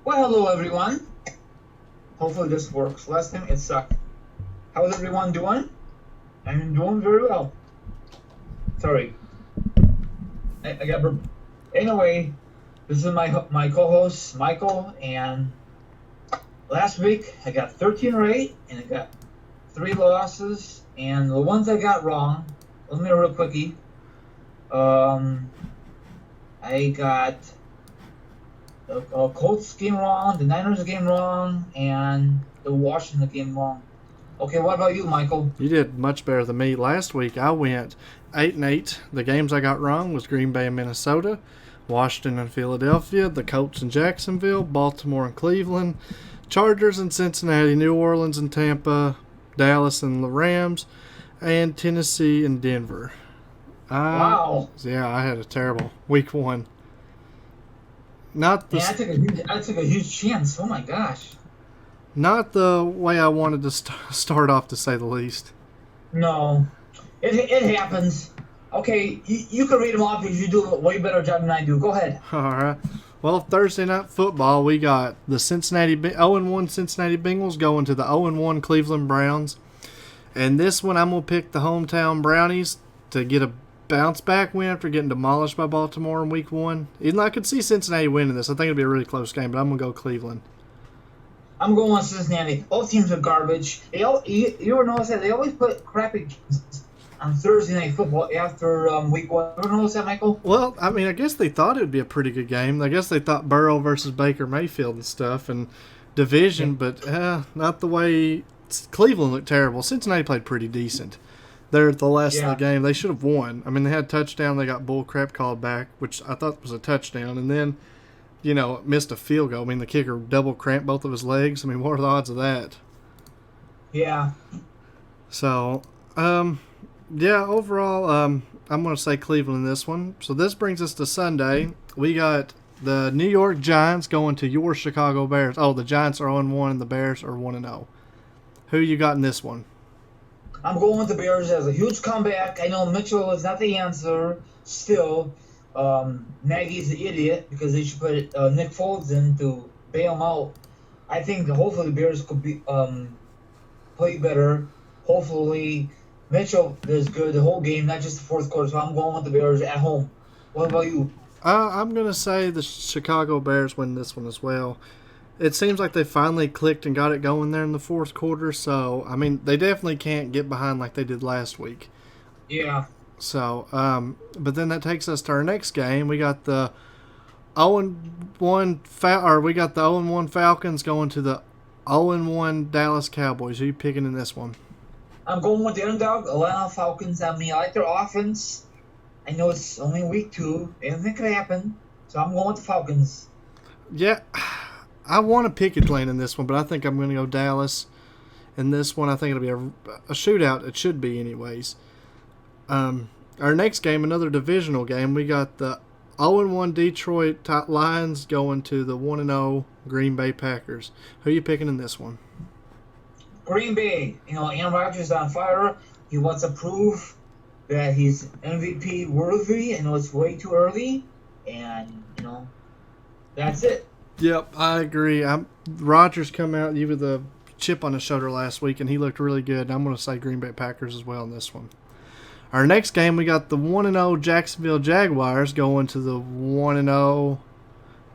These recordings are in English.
Well, hello everyone. Hopefully this works. Last time it sucked. How's everyone doing? I'm doing very well. Sorry, I got burp. Anyway, this is my co-host Michael, and last week I got 13 right, and I got three losses, and the ones I got wrong. Let me real quickie. Um, I got the Colts game wrong, the Niners game wrong, and the Washington game wrong. Okay, what about you, Michael? You did much better than me. Last week I went 8-8. The games I got wrong was Green Bay and Minnesota, Washington and Philadelphia, the Colts and Jacksonville, Baltimore and Cleveland, Chargers and Cincinnati, New Orleans and Tampa, Dallas and the Rams, and Tennessee and Denver. Wow. Yeah, I had a terrible week one. Not the Man, I took a huge chance. Oh my gosh. not the way I wanted to start off, to say the least. No, it happens. Okay, you can read them off because you do a way better job than I do. Go ahead. All right. Well, Thursday night football, we got the 0-1 Cincinnati Bengals going to the 0-1 Cleveland Browns. And this one, I'm going to pick the hometown Brownies to get a bounce back win after getting demolished by Baltimore in week one. Even though I could see Cincinnati winning this, I think it'll be a really close game, but I'm going to go Cleveland. I'm going with Cincinnati. Both teams are garbage. You ever notice that they always put crappy games on Thursday night football after week one? You ever notice that, Michael? Well, I mean, I guess they thought it would be a pretty good game. I guess they thought Burrow versus Baker Mayfield and stuff and division, but not the way. Cleveland looked terrible. Cincinnati played pretty decent. They're at the last of the game. They should have won. I mean, they had a touchdown. They got bull crap called back, which I thought was a touchdown. And then, missed a field goal. I mean, the kicker double cramped both of his legs. I mean, what are the odds of that? Yeah. So, overall, I'm going to say Cleveland in this one. So this brings us to Sunday. We got the New York Giants going to your Chicago Bears. Oh, the Giants are 0-1 and the Bears are 1-0. Who you got in this one? I'm going with the Bears as a huge comeback. I know Mitchell is not the answer still. Nagy's the idiot because they should put Nick Foles in to bail him out. I think hopefully the Bears could be play better. Hopefully Mitchell does good the whole game, not just the fourth quarter. So I'm going with the Bears at home. What about you? I'm going to say the Chicago Bears win this one as well. It seems like they finally clicked and got it going there in the fourth quarter. So, I mean, they definitely can't get behind like they did last week. Yeah. So, but then that takes us to our next game. We got the 0-1 Falcons going to the 0-1 Dallas Cowboys. Who are you picking in this one? I'm going with the underdog, Atlanta Falcons. I mean, I like their offense. I know it's only week two. Anything could happen. So I'm going with the Falcons. Yeah, I want to pick Atlanta in this one, but I think I'm going to go Dallas. In this one, I think it'll be a shootout. It should be anyways. Our next game, another divisional game, we got the 0-1 Detroit Lions going to the 1-0 Green Bay Packers. Who are you picking in this one? Green Bay. Aaron Rodgers is on fire. He wants to prove that he's MVP worthy. I know it's way too early, and that's it. Yep, I agree. Rodgers come out with a chip on his shoulder last week, and he looked really good. And I'm going to say Green Bay Packers as well in this one. Our next game, we got the 1-0 Jacksonville Jaguars going to the 1-0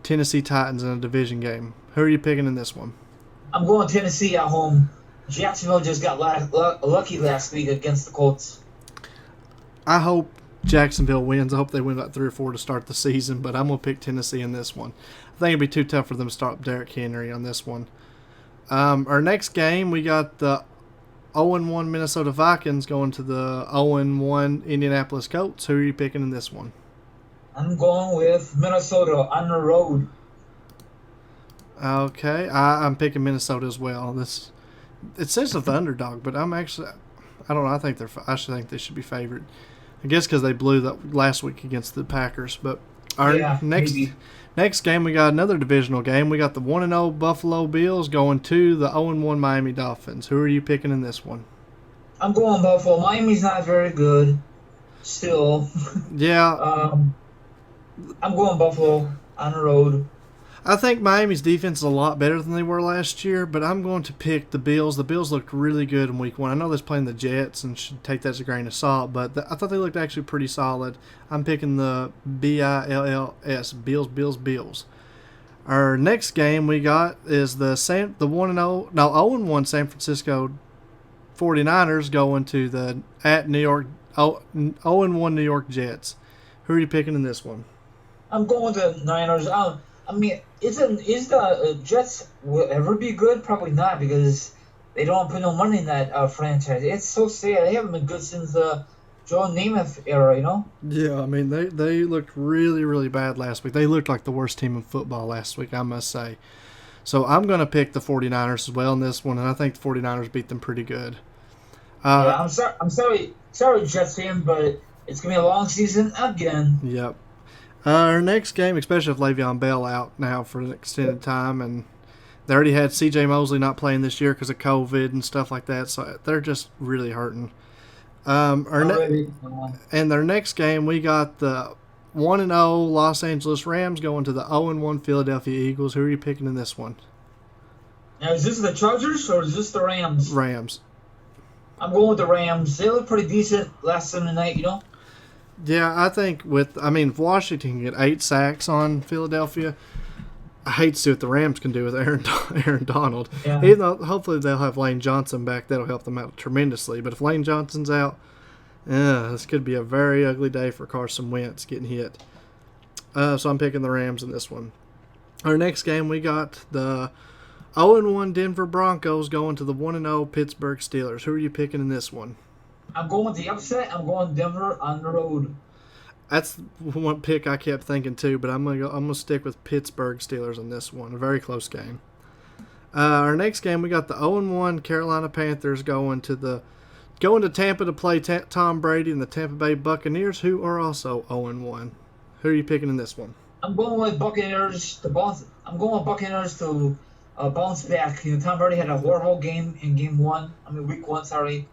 Tennessee Titans in a division game. Who are you picking in this one? I'm going Tennessee at home. Jacksonville just got lucky last week against the Colts. I hope Jacksonville wins. I hope they win about 3 or 4 to start the season, but I'm going to pick Tennessee in this one. I think it'd be too tough for them to start Derrick Henry on this one. Our next game, we got the 0-1 Minnesota Vikings going to the 0-1 Indianapolis Colts. Who are you picking in this one? I'm going with Minnesota on the road. Okay, I'm picking Minnesota as well. It says the underdog, but I don't know. I should think they should be favored. I guess because they blew that last week against the Packers. But our next game, we got another divisional game. We got the 1-0 Buffalo Bills going to the 0-1 Miami Dolphins. Who are you picking in this one? I'm going Buffalo. Miami's not very good still. Yeah. I'm going Buffalo on the road. I think Miami's defense is a lot better than they were last year, but I'm going to pick the Bills. The Bills looked really good in week 1. I know they're playing the Jets and should take that as a grain of salt, but I thought they looked actually pretty solid. I'm picking the Bills, Bills. Our next game we got is the 0-1 San Francisco 49ers going to the 0-1 New York Jets. Who are you picking in this one? I'm going with the Niners. I mean, is the Jets will ever be good? Probably not, because they don't put no money in that franchise. It's so sad. They haven't been good since the Joe Namath era, you know? Yeah, I mean, they looked really, really bad last week. They looked like the worst team in football last week, I must say. So I'm going to pick the 49ers as well in this one, and I think the 49ers beat them pretty good. Yeah, I'm sorry, Jets fan, but it's going to be a long season again. Yep. Our next game, especially with Le'Veon Bell out now for an extended time, and they already had C.J. Mosley not playing this year because of COVID and stuff like that, so they're just really hurting. And their next game, we got the 1-0 Los Angeles Rams going to the 0-1 Philadelphia Eagles. Who are you picking in this one? Now, is this the Chargers or is this the Rams? Rams. I'm going with the Rams. They look pretty decent last Sunday night, you know? Yeah, I think if Washington can get 8 sacks on Philadelphia, I hate to see what the Rams can do with Aaron Donald. Yeah. Even though hopefully they'll have Lane Johnson back, that'll help them out tremendously. But if Lane Johnson's out, this could be a very ugly day for Carson Wentz getting hit. So I'm picking the Rams in this one. Our next game, we got the 0-1 Denver Broncos going to the 1-0 Pittsburgh Steelers. Who are you picking in this one? I'm going with the upset. I'm going Denver on the road. That's one pick I kept thinking too, but I'm gonna stick with Pittsburgh Steelers on this one. A very close game. Our next game, we got the 0-1 Carolina Panthers going to Tampa to play Tom Brady and the Tampa Bay Buccaneers, who are also 0-1. Who are you picking in this one? I'm going with Buccaneers. I'm going with Buccaneers to bounce back. You know, Tom Brady had a horrible game in week 1. Sorry.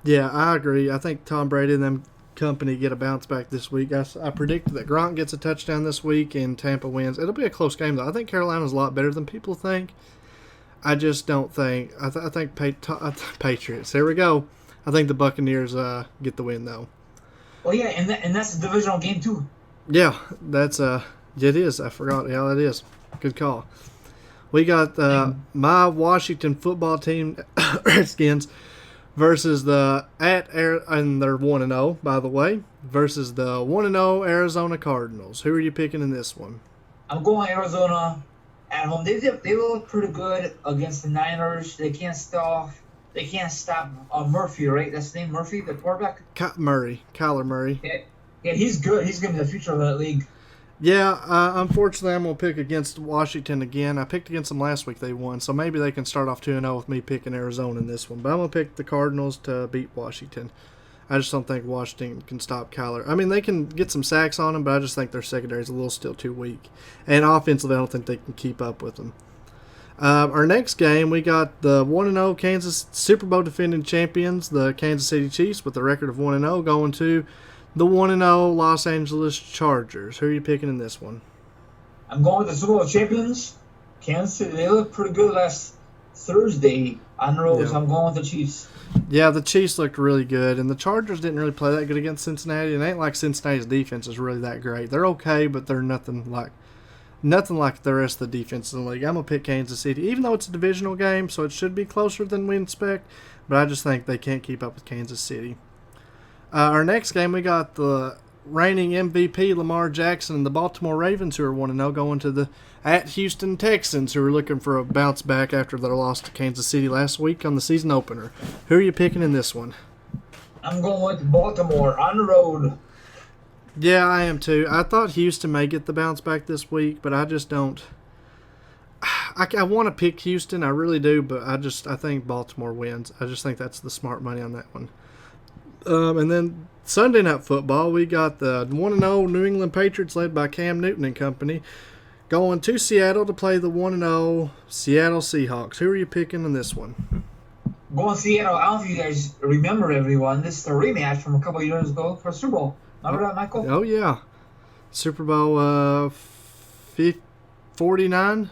Yeah, I agree. I think Tom Brady and them company get a bounce back this week. I predicted that Gronk gets a touchdown this week and Tampa wins. It'll be a close game, though. I think Carolina's a lot better than people think. I just don't think. I think Patriots. There we go. I think the Buccaneers get the win, though. Well, yeah, and that's a divisional game, too. Yeah, it is. I forgot. Yeah, it is. Good call. We got my Washington football team, Redskins, versus and they're 1-0, by the way, versus the 1-0 Arizona Cardinals. Who are you picking in this one? I'm going Arizona at home. They look pretty good against the Niners. They can't stop Murphy, right? That's the name, Murphy, the quarterback? Kyler Murray. Yeah, he's good. He's going to be the future of that league. Yeah, unfortunately, I'm going to pick against Washington again. I picked against them last week. They won, so maybe they can start off 2-0 with me picking Arizona in this one. But I'm going to pick the Cardinals to beat Washington. I just don't think Washington can stop Kyler. I mean, they can get some sacks on him, but I just think their secondary is still too weak. And offensively, I don't think they can keep up with them. Our next game, we got the 1-0 Kansas Super Bowl defending champions, the Kansas City Chiefs, with a record of 1-0, going to the 1-0 Los Angeles Chargers. Who are you picking in this one? I'm going with the Super Bowl champions, Kansas City. They looked pretty good last Thursday on the road, so I'm going with the Chiefs. Yeah, the Chiefs looked really good, and the Chargers didn't really play that good against Cincinnati. It ain't like Cincinnati's defense is really that great. They're okay, but they're nothing like the rest of the defense in the league. I'm going to pick Kansas City, even though it's a divisional game, so it should be closer than we expect, but I just think they can't keep up with Kansas City. Our next game, we got the reigning MVP Lamar Jackson and the Baltimore Ravens, who are 1-0, going to the Houston Texans, who are looking for a bounce back after their loss to Kansas City last week on the season opener. Who are you picking in this one? I'm going with Baltimore on the road. Yeah, I am too. I thought Houston may get the bounce back this week, but I just don't. I want to pick Houston, I really do, but I think Baltimore wins. I just think that's the smart money on that one. And then Sunday Night Football, we got the 1-0 New England Patriots led by Cam Newton and company going to Seattle to play the 1-0 Seattle Seahawks. Who are you picking in this one? Going Seattle. I don't know if you guys remember, everyone. This is the rematch from a couple of years ago for Super Bowl. Remember that, Michael? Oh, yeah. Super Bowl 49.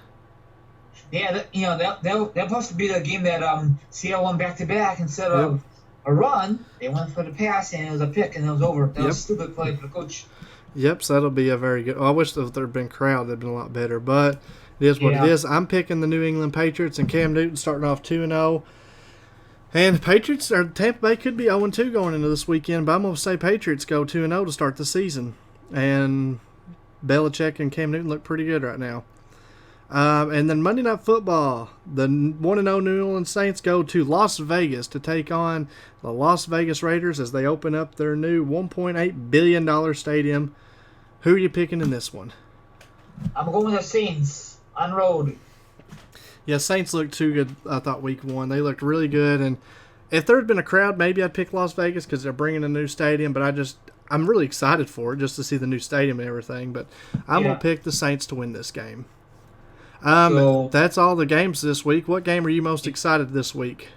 Yeah, that supposed to be the game that Seattle won back to back instead of a run. They went for the pass and it was a pick and it was over. That was a stupid play for the coach. Yep, so that'll be a very good. I wish if there had been crowd, that'd been a lot better. But it is what it is. I'm picking the New England Patriots and Cam Newton starting off 2-0. And the Patriots or Tampa Bay could be 0-2 going into this weekend, but I'm going to say Patriots go 2-0 to start the season. And Belichick and Cam Newton look pretty good right now. And then Monday Night Football, the 1-0 New Orleans Saints go to Las Vegas to take on the Las Vegas Raiders as they open up their new $1.8 billion stadium. Who are you picking in this one? I'm going with the Saints on road. Yeah, Saints looked too good, I thought, week one. They looked really good. And if there had been a crowd, maybe I'd pick Las Vegas because they're bringing a new stadium. But I'm really excited for it just to see the new stadium and everything. But I'm going to pick the Saints to win this game. So, that's all the games this week. What game are you most excited this week?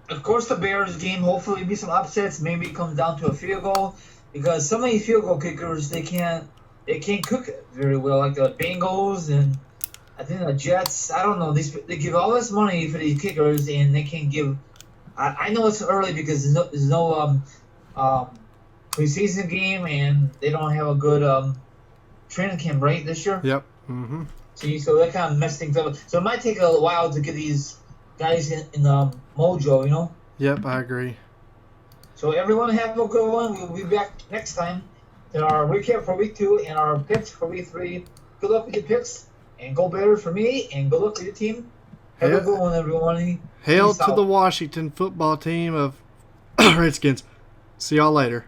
Of course, the Bears game. Hopefully, be some upsets. Maybe it comes down to a field goal because some of these field goal kickers they can't cook it very well. Like the Bengals and I think the Jets. I don't know. They give all this money for these kickers and they can't give. I know it's early because there's no preseason game and they don't have a good training camp right this year. Yep. Mm-hmm. See, so that kind of messed things up. So it might take a while to get these guys in mojo, you know? Yep, I agree. So everyone have a good one. We'll be back next time to our recap for week 2 and our picks for week 3. Good luck with your picks, and go Bears for me, and good luck with your team. Have a good one, everyone. Hail to the Washington football team of Redskins. See y'all later.